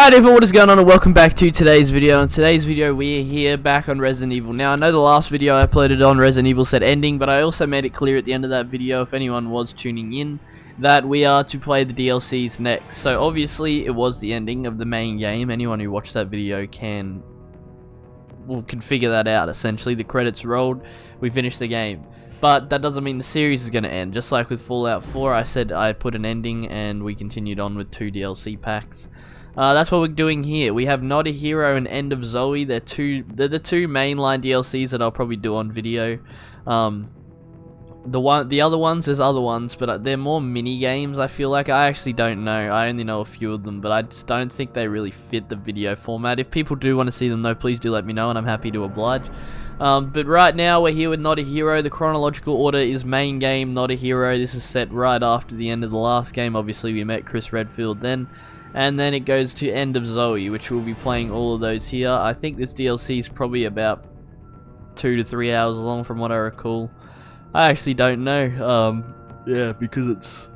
Alright everyone, what is going on and welcome back to today's video. In today's video we are here back on Resident Evil. Now I know the last video I uploaded on Resident Evil said ending, but I also made it clear at the end of that video, if anyone was tuning in, that we are to play the DLCs next. So obviously it was the ending of the main game. Anyone who watched that video can figure that out. Essentially the credits rolled, we finished the game. But that doesn't mean the series is going to end. Just like with Fallout 4, I said I put an ending and we continued on with 2 DLC packs. That's what we're doing here. We have Not a Hero and End of Zoe. They're the two mainline DLCs that I'll probably do on video. The other ones, there's other ones, but they're more mini games. I feel like I actually don't know. I only know a few of them, but I just don't think they really fit the video format. If people do want to see them, though, please do let me know, and I'm happy to oblige. But right now we're here with Not a Hero. The chronological order is main game, Not a Hero. This is set right after the end of the last game. Obviously, we met Chris Redfield then. And then it goes to End of Zoe, which we'll be playing all of those here. I think this DLC is probably about 2 to 3 hours long from what I recall. I actually don't know. Yeah, because it's...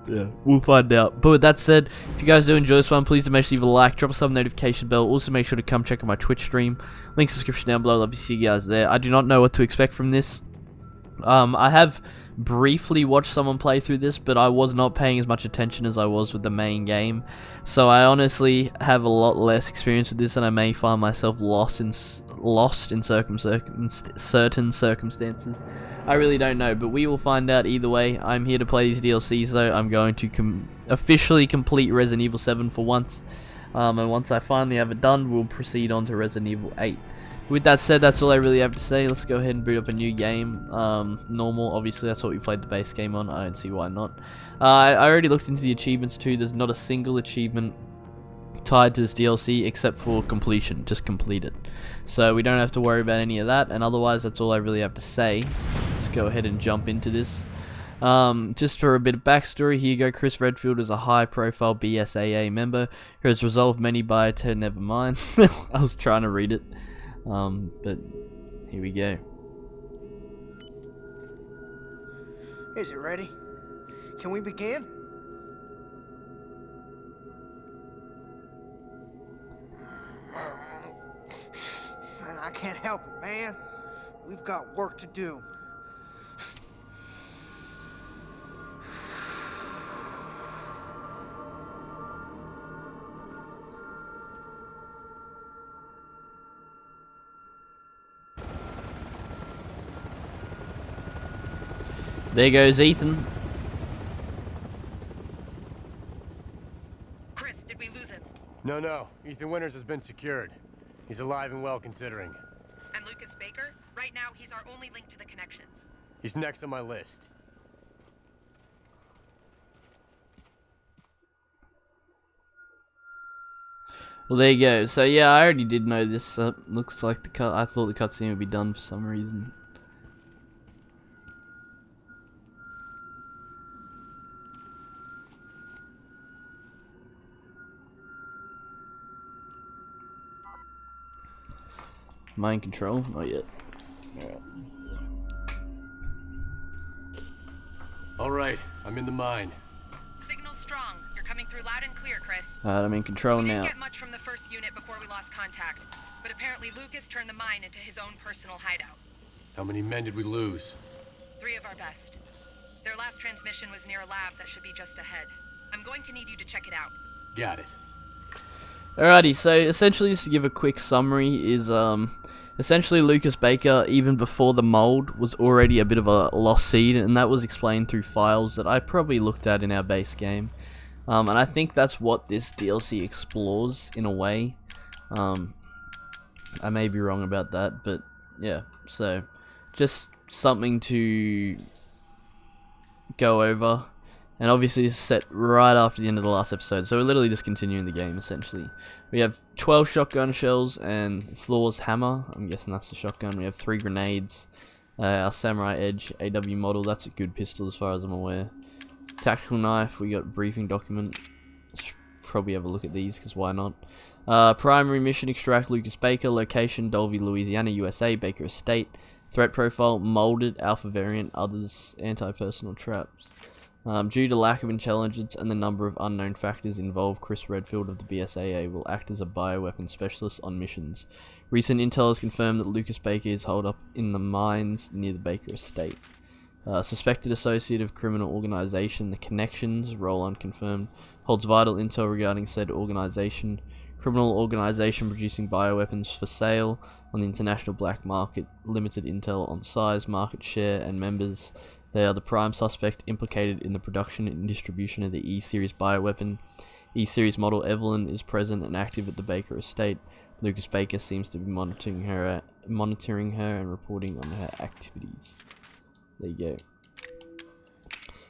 yeah, we'll find out. But with that said, if you guys do enjoy this one, please do make sure you leave a like, drop a sub notification bell. Also make sure to come check out my Twitch stream. Link in the description down below. Love to see you guys there. I do not know what to expect from this. I have briefly watched someone play through this, but I was not paying as much attention as I was with the main game, so I honestly have a lot less experience with this, and I may find myself lost in certain circumstances. I really don't know, but we will find out either way. I'm here to play these DLCs though. I'm going to officially complete Resident Evil 7 for once, and once I finally have it done, we'll proceed on to Resident Evil 8. With that said, that's all I really have to say. Let's go ahead and boot up a new game. Normal, obviously, that's what we played the base game on. I don't see why not. I already looked into the achievements too. There's not a single achievement tied to this DLC except for completion. Just complete it. So we don't have to worry about any of that. And otherwise, that's all I really have to say. Let's go ahead and jump into this. Just for a bit of backstory, here you go. Chris Redfield is a high-profile BSAA member who has resolved many never mind. I was trying to read it. But here we go. Is it ready? Can we begin? I can't help it, man. We've got work to do. There goes Ethan. Chris, did we lose him? No. Ethan Winters has been secured. He's alive and well considering. And Lucas Baker? Right now, he's our only link to the connections. He's next on my list. Well, there you go. So yeah, I already did know this. Looks like I thought the cutscene would be done for some reason. Mind control? Not yet. Alright, I'm in the mine. Signal strong. You're coming through loud and clear, Chris. I'm in control We now. didn't get much from the first unit before we lost contact, but apparently Lucas turned the mine into his own personal hideout. How many men did we lose? 3 of our best. Their last transmission was near a lab that should be just ahead. I'm going to need you to check it out. Got it. Alrighty, so essentially just to give a quick summary is essentially Lucas Baker, even before the mold, was already a bit of a lost seed, and that was explained through files that I probably looked at in our base game. And I think that's what this DLC explores in a way. I may be wrong about that, but yeah, so just something to go over. And obviously this is set right after the end of the last episode, so we're literally just continuing the game essentially. We have 12 shotgun shells and Thor's hammer. I'm guessing that's the shotgun. We have 3 grenades. Our Samurai Edge AW model, that's a good pistol as far as I'm aware. Tactical knife, we got briefing document. Should probably have a look at these, because why not? Primary mission, extract Lucas Baker. Location, Dolby, Louisiana, USA. Baker Estate. Threat profile, molded, alpha variant, others, anti-personal traps. Due to lack of intelligence and the number of unknown factors involved, Chris Redfield of the BSAA will act as a bioweapon specialist on missions. Recent intel has confirmed that Lucas Baker is holed up in the mines near the Baker estate. Suspected associate of criminal organization, The Connections, role unconfirmed, holds vital intel regarding said organization. Criminal organization producing bioweapons for sale on the international black market. Limited intel on size, market share, and members. They are the prime suspect implicated in the production and distribution of the E-Series bioweapon. E-Series model Evelyn is present and active at the Baker estate. Lucas Baker seems to be monitoring her and reporting on her activities. There you go.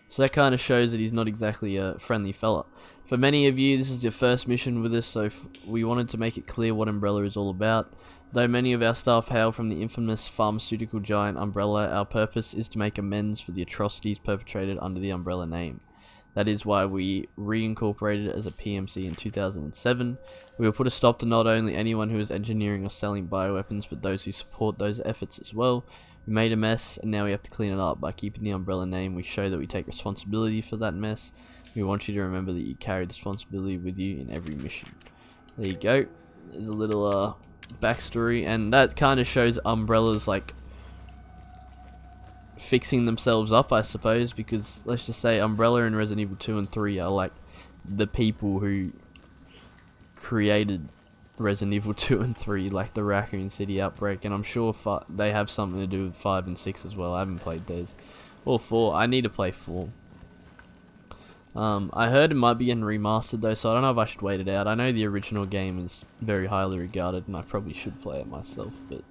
So that kind of shows that he's not exactly a friendly fella. For many of you, this is your first mission with us, so we wanted to make it clear what Umbrella is all about. Though many of our staff hail from the infamous pharmaceutical giant Umbrella, our purpose is to make amends for the atrocities perpetrated under the Umbrella name. That is why we reincorporated it as a PMC in 2007. We will put a stop to not only anyone who is engineering or selling bioweapons, but those who support those efforts as well. We made a mess, and now we have to clean it up. By keeping the Umbrella name, we show that we take responsibility for that mess. We want you to remember that you carry responsibility with you in every mission. There you go. There's a little backstory, and that kind of shows Umbrella's like fixing themselves up, I suppose, because let's just say Umbrella in Resident Evil 2 and 3 are like the people who created Resident Evil 2 and 3, like the Raccoon City outbreak, and I'm sure they have something to do with 5 and 6 as well. I haven't played those. Or 4. I need to play 4. I heard it might be getting remastered though, so I don't know if I should wait it out. I know the original game is very highly regarded, and I probably should play it myself, but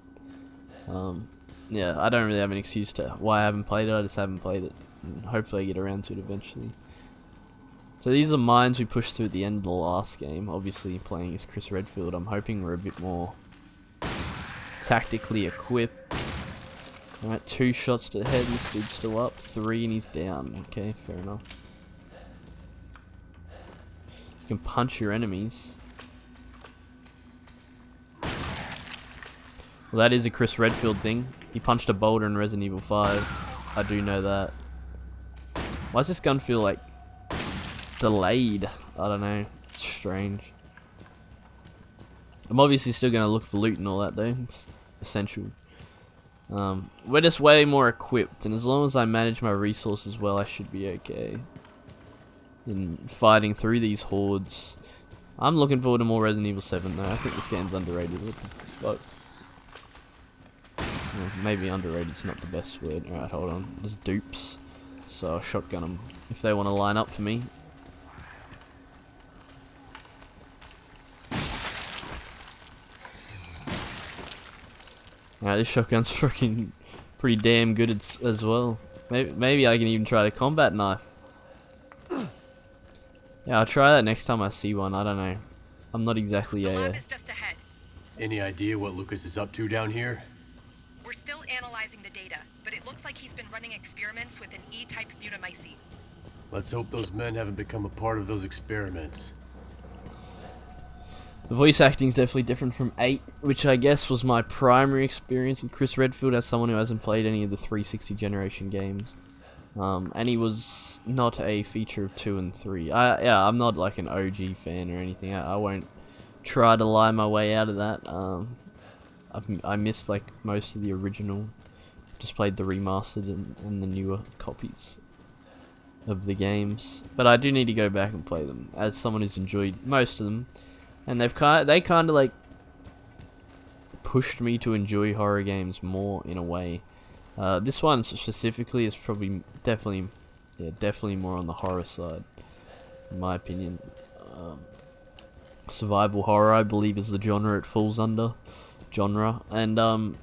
yeah, I don't really have an excuse to why I haven't played it. I just haven't played it, and hopefully I get around to it eventually. So these are mines we pushed through at the end of the last game. Obviously playing as Chris Redfield, I'm hoping we're a bit more tactically equipped. Alright, 2 shots to the head, this dude's still up, 3 and he's down. Okay, fair enough. You can punch your enemies. Well, that is a Chris Redfield thing. He punched a boulder in Resident Evil 5. I do know that. Why does this gun feel like delayed? I don't know. It's strange. I'm obviously still going to look for loot and all that though. It's essential. We're just way more equipped, and as long as I manage my resources well, I should be okay in fighting through these hordes. I'm looking forward to more Resident Evil 7 though. I think this game's underrated. Well, maybe underrated's not the best word. Alright, hold on. There's dupes, so I'll shotgun them if they want to line up for me. Alright, this shotgun's freaking pretty damn good as well. Maybe I can even try the combat knife. Yeah, I'll try that next time I see one. I don't know. I'm not exactly The lab is just ahead. Any idea what Lucas is up to down here? We're still analyzing the data, but it looks like he's been running experiments with an E-type mutamycete. Let's hope those men haven't become a part of those experiments. The voice acting is definitely different from 8, which I guess was my primary experience with Chris Redfield as someone who hasn't played any of the 360 generation games. And he was not a feature of 2 and 3. Yeah, I'm not like an OG fan or anything. I won't try to lie my way out of that. I missed like most of the original. Just played the remastered and the newer copies of the games. But I do need to go back and play them as someone who's enjoyed most of them. And they kind of like pushed me to enjoy horror games more in a way. This one specifically is probably definitely more on the horror side, in my opinion. Survival horror, I believe, is the genre it falls under. And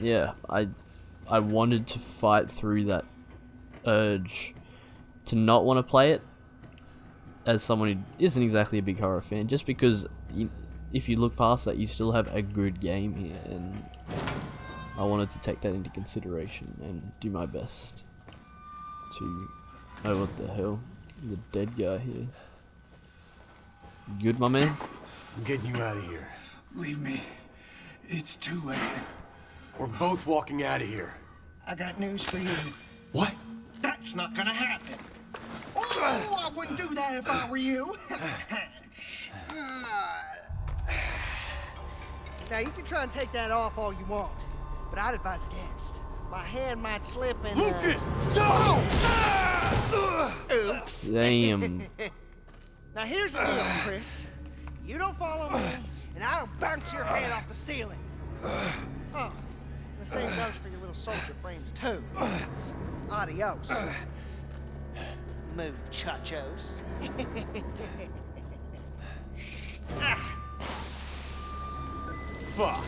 yeah, I wanted to fight through that urge to not want to play it as someone who isn't exactly a big horror fan, just because if you look past that, you still have a good game here, and I wanted to take that into consideration and do my best to... Oh, what the hell? The dead guy here. Good, my man? I'm getting you out of here. Leave me. It's too late. We're both walking out of here. I got news for you. What? That's not gonna happen. Oh, I wouldn't do that if I were you. Now, you can try and take that off all you want, but I'd advise against. My hand might slip and... Lucas! Stop! Oops. Damn. Now, here's the deal, Chris. You don't follow me, and I don't bounce your head off the ceiling. Oh, the same goes for your little soldier brains, too. Adios. Muchachos. Fuck.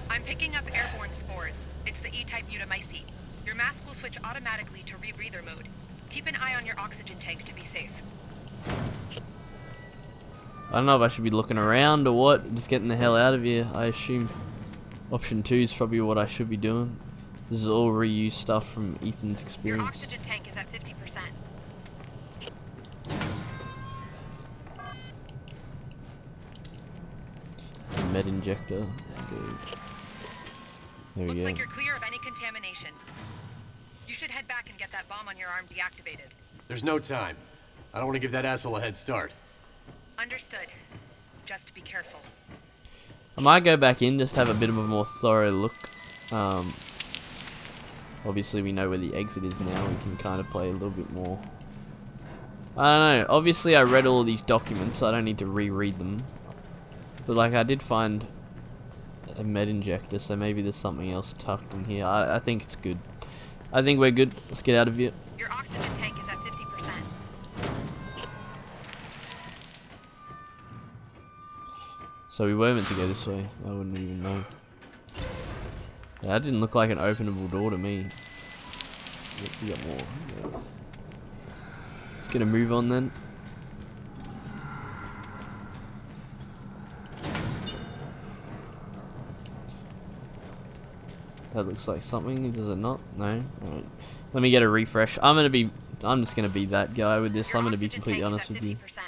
I'm picking up airborne spores. It's the E-type Mutamycete. Your mask will switch automatically to rebreather mode. Keep an eye on your oxygen tank to be safe. I don't know if I should be looking around or what. Just getting the hell out of here. I assume option 2 is probably what I should be doing. This is all reused stuff from Ethan's Your experience. oxygen tank is at 50%. Med injector. Good. There we Looks go. like you're clear of any contamination. You should head back and get that bomb on your arm deactivated. There's no time. I don't want to give that asshole a head start. Understood. Just be careful. I might go back in, just have a bit of a more thorough look. Obviously we know where the exit is now, we can kind of play a little bit more. I don't know, obviously I read all of these documents, so I don't need to reread them. But like I did find a med injector, so maybe there's something else tucked in here. I think it's good. I think we're good, let's get out of here. Your oxygen tank is at 50%. So we were meant to go this way, I wouldn't even know. Yeah, that didn't look like an openable door to me. We got more. Yeah. Let's get a move on then. That looks like something, does it not? No? Alright. Let me get a refresh. I'm just gonna be that guy with this. Your I'm gonna be oxygen completely tank is honest at with you. 50%.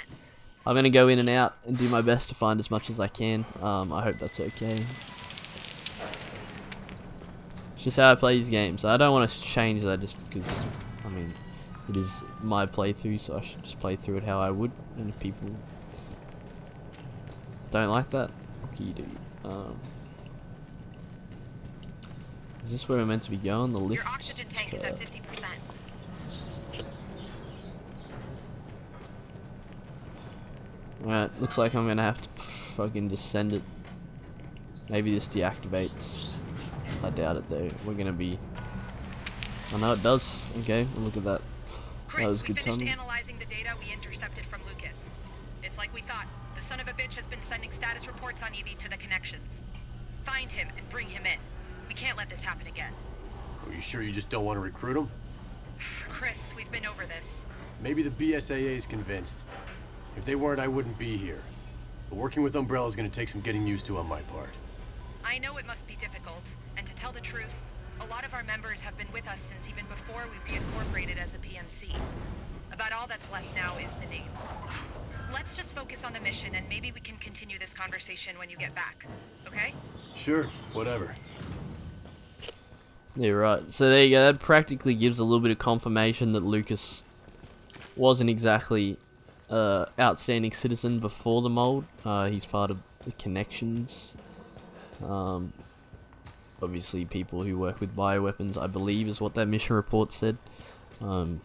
I'm gonna go in and out and do my best to find as much as I can. I hope that's okay. It's just how I play these games. I don't want to change that just because, I mean, it is my playthrough, so I should just play through it how I would. And if people don't like that, what can you do? Is this where we're meant to be going? The lift? Your oxygen tank is at 50%. Alright, looks like I'm gonna have to fucking just send it. Maybe this deactivates. I doubt it though. We're gonna be... I know it does. Okay, well, look at that. That was Chris, we good finished timing. analyzing the data we intercepted from Lucas. It's like we thought. The son of a bitch has been sending status reports on Evie to the connections. Find him and bring him in. We can't let this happen again. Are you sure you just don't want to recruit him? Chris, we've been over this. Maybe the BSAA is convinced. If they weren't, I wouldn't be here. But working with Umbrella is going to take some getting used to on my part. I know it must be difficult, and to tell the truth, a lot of our members have been with us since even before we reincorporated as a PMC. About all that's left now is the name. Let's just focus on the mission, and maybe we can continue this conversation when you get back, okay? Sure, whatever. Yeah, right. So there you go. That practically gives a little bit of confirmation that Lucas wasn't exactly outstanding citizen before the mold. He's part of the connections. Obviously people who work with bioweapons, I believe, is what that mission report said. Who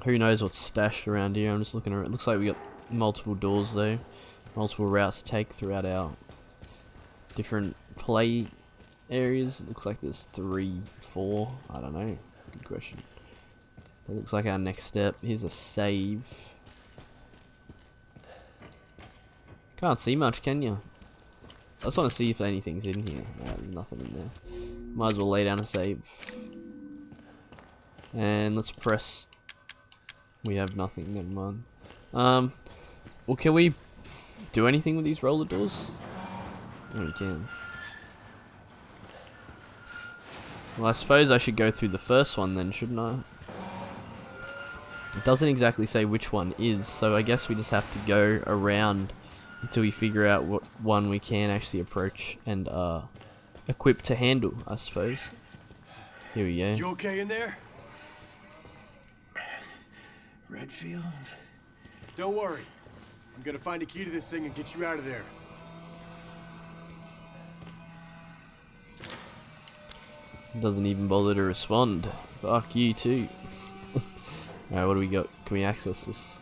knows what's stashed around here. I'm just looking around. It looks like we got multiple doors though. Multiple routes to take throughout our different play areas. It looks like there's 3, 4. I don't know. Good question. That looks like our next step. Here's a save. Can't see much, can you? I just want to see if anything's in here. No, there's nothing in there. Might as well lay down a save. And let's press. We have nothing. Never mind. Well, can we do anything with these roller doors? No, we can. Well, I suppose I should go through the first one then, shouldn't I? It doesn't exactly say which one is, so I guess we just have to go around until we figure out what one we can actually approach and equip to handle, I suppose. Here we go. You okay in there? Redfield? Don't worry. I'm gonna find a key to this thing and get you out of there. Doesn't even bother to respond. Fuck you too. Alright, what do we got? Can we access this?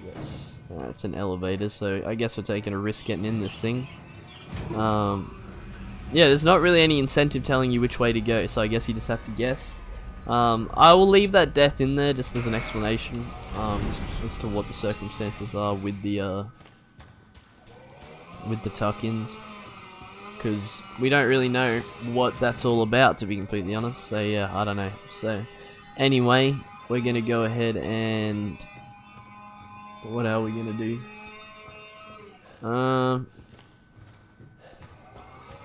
Yes. Alright, it's an elevator, so I guess we're taking a risk getting in this thing. Yeah, there's not really any incentive telling you which way to go, so I guess you just have to guess. I will leave that death in there just as an explanation as to what the circumstances are with the tuck-ins, because we don't really know what that's all about, to be completely honest. So yeah, I don't know. So anyway, we're gonna go ahead and what are we gonna do?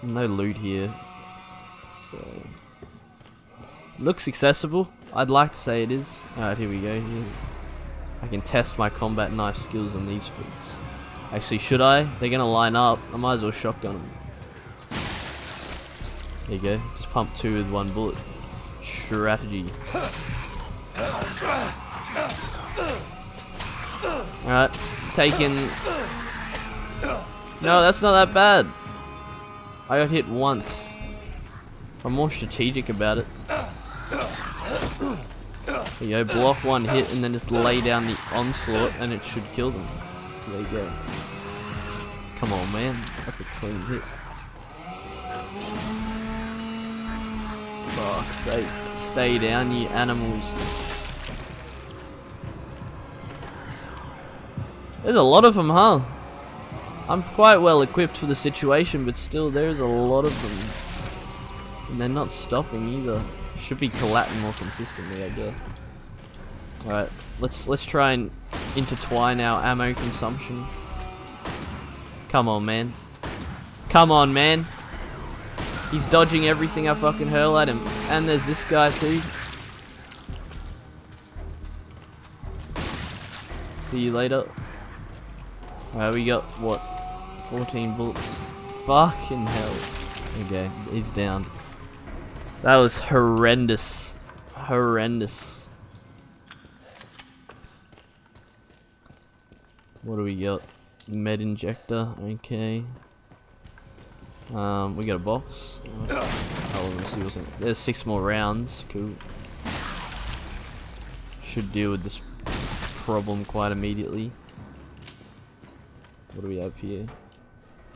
No loot here, so looks accessible. I'd like to say it is. Alright, here we go. Here. I can test my combat knife skills on these folks. Actually, should I? They're gonna line up. I might as well shotgun them. There you go. Just pump 2 with 1 bullet. Strategy. Alright, taking. No, that's not that bad. I got hit once. I'm more strategic about it. There you go, block 1 hit and then just lay down the onslaught and it should kill them. There you go. Come on, man. That's a clean hit. Fuck's sake. Stay down, you animals. There's a lot of them, huh? I'm quite well equipped for the situation, but still, there's a lot of them. And they're not stopping either. Should be collapsing more consistently, I guess. Alright, let's try and intertwine our ammo consumption. Come on, man. Come on, man. He's dodging everything I fucking hurl at him. And there's this guy too. See you later. Alright, we got what? 14 bullets. Fucking hell. Okay, he's down. That was horrendous. Horrendous. What do we got? Med injector. Okay. We got a box. Oh, let me see what's in it. There's 6 more rounds. Cool. Should deal with this problem quite immediately. What do we have here?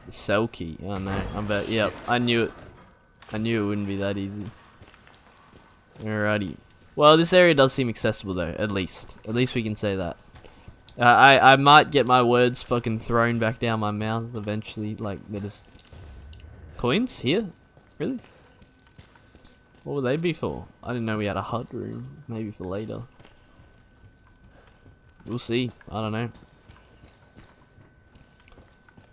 The cell key. Oh no, I'm about. Yep, I knew it. I knew it wouldn't be that easy. Alrighty. Well, this area does seem accessible though. At least we can say that. I might get my words fucking thrown back down my mouth eventually. Like they're just coins here. Really? What would they be for? I didn't know we had a HUD room. Maybe for later. We'll see. I don't know.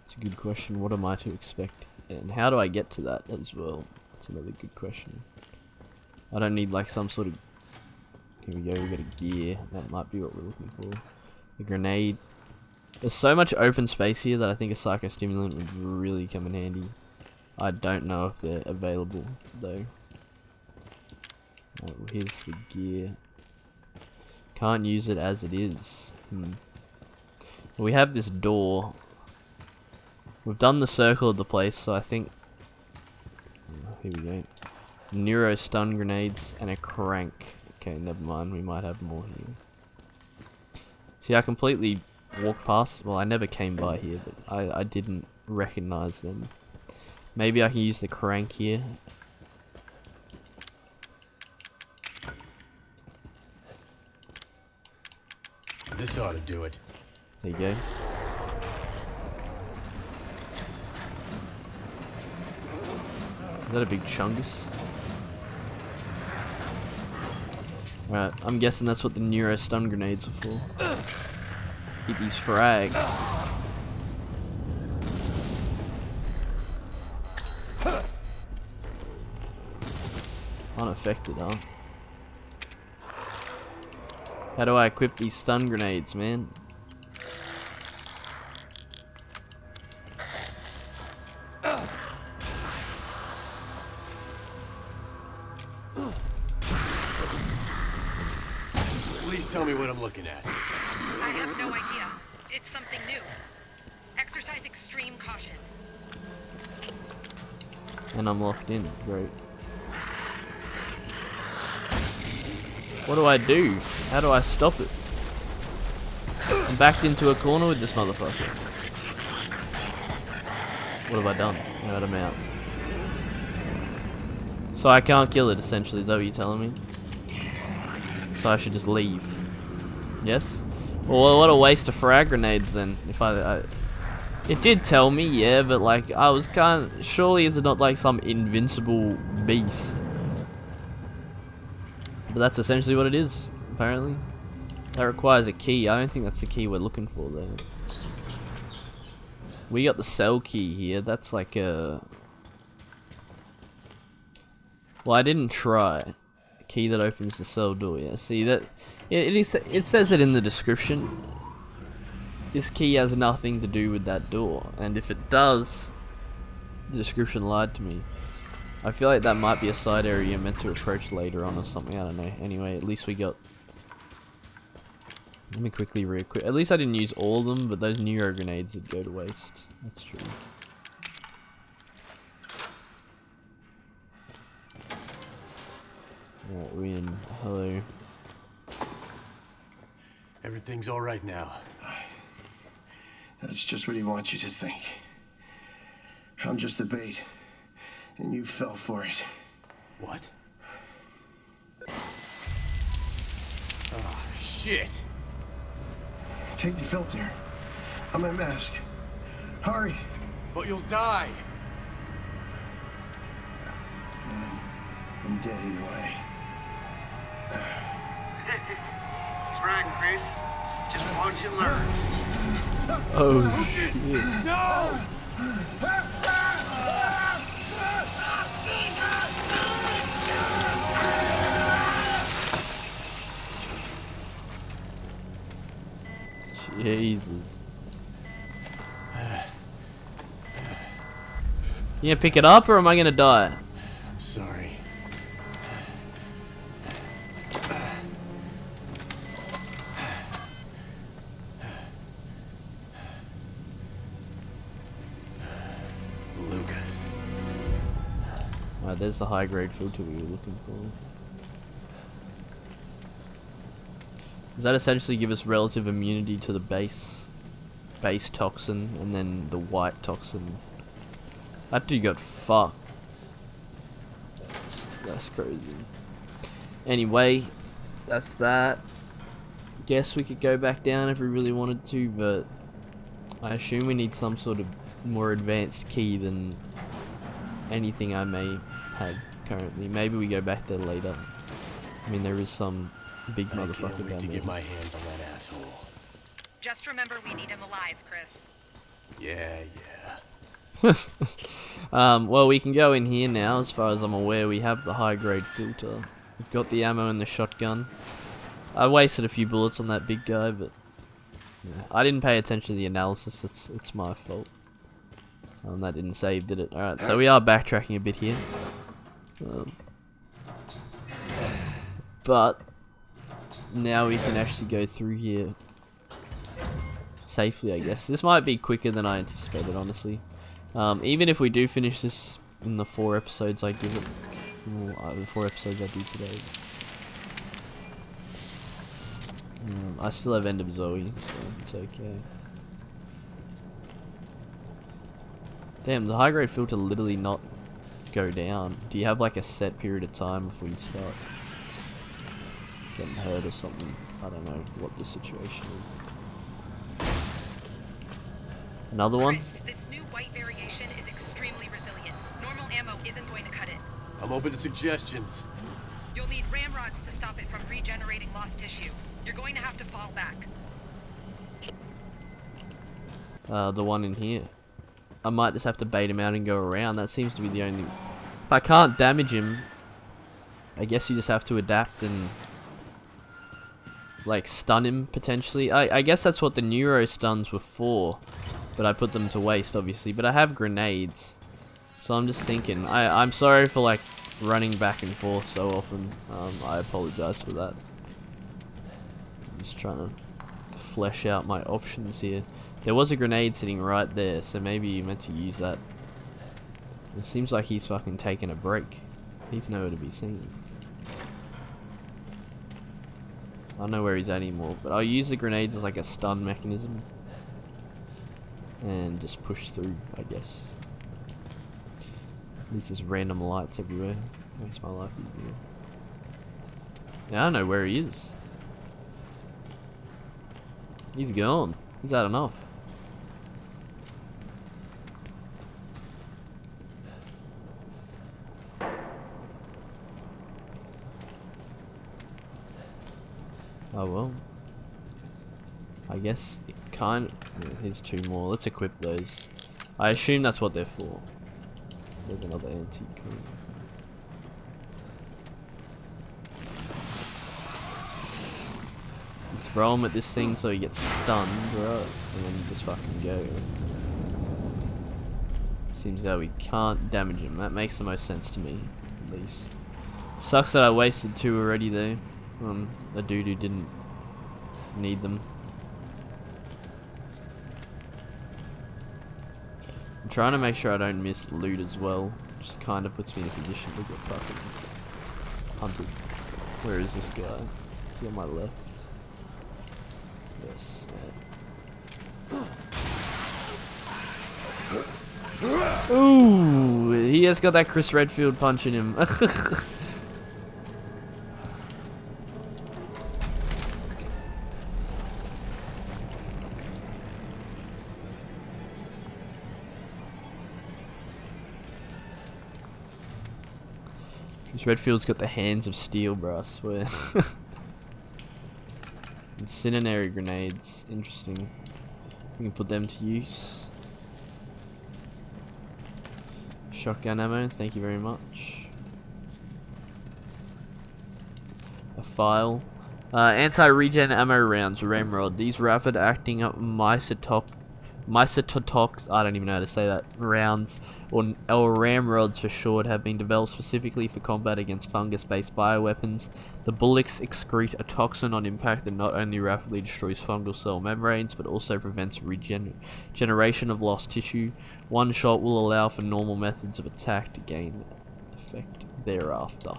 It's a good question. What am I to expect? And how do I get to that as well? That's another good question. I don't need like some sort of... Here we go, we got a gear. That might be what we're looking for. A grenade. There's so much open space here that I think a psychostimulant would really come in handy. I don't know if they're available though. Right, well, here's the gear. Can't use it as it is. Well, we have this door. We've done the circle of the place, so I think... Here we go. Neuro stun grenades and a crank. Okay, never mind. We might have more here. See, I completely walked past... Well, I never came by here, but I didn't recognize them. Maybe I can use the crank here. This ought to do it. There you go. Is that a big chungus? Right, I'm guessing that's what the neuro stun grenades are for. Hit these frags. Unaffected, huh? How do I equip these stun grenades, man? tell me what I'm looking at. I have no idea. It's something new. Exercise extreme caution. And I'm locked in. Great. What do I do? How do I stop it? I'm backed into a corner with this motherfucker. What have I done? I got him out. So I can't kill it, essentially, is that what you're telling me? So I should just leave. Yes? Well, what a waste of frag grenades then. If I it did tell me, yeah, but like, I was kind of... Surely it's not like some invincible beast. But that's essentially what it is, apparently. That requires a key. I don't think that's the key we're looking for, though. We got the cell key here. That's like a... Well, I didn't try. A key that opens the cell door, yeah. See, that... It says it in the description. This key has nothing to do with that door. And if it does, the description lied to me. I feel like that might be a side area you're meant to approach later on or something. I don't know. Anyway, at least we got... Let me quickly re-equip. At least I didn't use all of them, but those neuro grenades would go to waste. That's true. Alright, we're in. Hello. Everything's all right now. That's just what he wants you to think. I'm just the bait, and you fell for it. What? Oh, shit! Take the filter. On my mask. Hurry. But you'll die! I'm dead either way. It's right, Chris. Just watch and learn. Oh, shit. No! Jesus. You gonna pick it up or am I gonna die? I'm sorry. Lucas. Alright, there's the high grade filter we were looking for. Does that essentially give us relative immunity to the base toxin and then the white toxin? That dude got fucked. That's crazy. Anyway, that's that. Guess we could go back down if we really wanted to, but I assume we need some sort of more advanced key than anything I may have currently. Maybe we go back there later. I mean, there is some big motherfucker I can't wait down to there. get my hands on that asshole. Just remember we need him alive, Chris. Yeah. Well, we can go in here now. As far as I'm aware, we have the high grade filter. We've got the ammo and the shotgun. I wasted a few bullets on that big guy, but yeah, I didn't pay attention to the analysis. It's my fault. That didn't save, did it? Alright, so we are backtracking a bit here. But now we can actually go through here safely, I guess. This might be quicker than I anticipated, honestly. Even if we do finish this in the 4 episodes I give it, well, the 4 episodes I do today, I still have End of Zoe, so it's okay. Damn, the high grade filter literally not go down. Do you have like a set period of time before you start getting hurt or something? I don't know what the situation is. Another one? Chris, this new white variation is extremely resilient. Normal ammo isn't going to cut it. I'm open to suggestions. You'll need ramrods to stop it from regenerating lost tissue. You're going to have to fall back. The one in here. I might just have to bait him out and go around. That seems to be the only... If I can't damage him, I guess you just have to adapt and like stun him potentially. I guess that's what the neuro stuns were for, but I put them to waste obviously. But I have grenades, so I'm just thinking. I'm sorry for like running back and forth so often. I apologize for that. Just trying to flesh out my options here. There was a grenade sitting right there, so maybe you meant to use that. It seems like he's fucking taking a break. He's nowhere to be seen. I don't know where he's at anymore, but I'll use the grenades as like a stun mechanism. And just push through, I guess. There's just random lights everywhere. Makes my life easier. Yeah, I don't know where he is. He's gone. He's had enough. Oh well. I guess it kind of... Yeah, here's 2 more. Let's equip those. I assume that's what they're for. There's another antique coin. You throw him at this thing so he gets stunned, right? And then you just fucking go. Seems that we can't damage him. That makes the most sense to me, at least. Sucks that I wasted 2 already though. A dude who didn't need them. I'm trying to make sure I don't miss loot as well. Just kind of puts me in a position to get fucking hunted. Where is this guy? Is he on my left? Yes. Ooh, he has got that Chris Redfield punch in him. Redfield's got the hands of steel, bro, I swear. Incendiary grenades, interesting. We can put them to use. Shotgun ammo, thank you very much. A file. Anti-regen ammo rounds, Ramrod. These rapid-acting Mycotox, I don't even know how to say that, rounds, or ramrods for short, have been developed specifically for combat against fungus-based bioweapons. The bullets excrete a toxin on impact that not only rapidly destroys fungal cell membranes, but also prevents regeneration of lost tissue. One shot will allow for normal methods of attack to gain effect thereafter.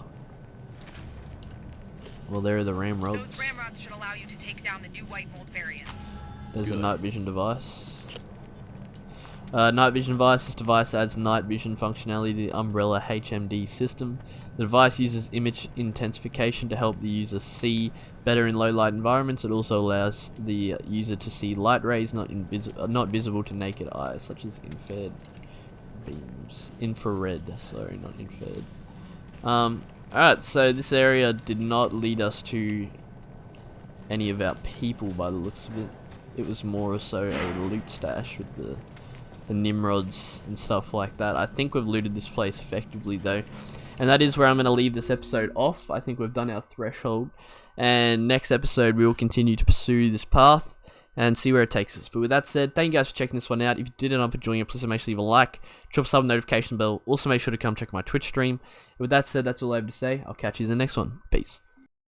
Well, there are the ramrods. Those ramrods should allow you to take down the new white mold variants. There's a night vision device. Night vision device. This device adds night vision functionality to the Umbrella HMD system. The device uses image intensification to help the user see better in low light environments. It also allows the user to see light rays not visible to naked eyes, such as infrared beams. Sorry, not infrared. Alright, so this area did not lead us to any of our people by the looks of it. It was more so a loot stash with the Nimrods and stuff like that. I think we've looted this place effectively though, and that is where I'm going to leave this episode off. I think we've done our threshold, and next episode we will continue to pursue this path and see where it takes us. But with that said, thank you guys for checking this one out. If you did end up enjoying it, please make sure you leave a like, drop a sub, notification bell. Also make sure to come check my Twitch stream. And with that said, that's all I have to say. I'll catch you in the next one. Peace.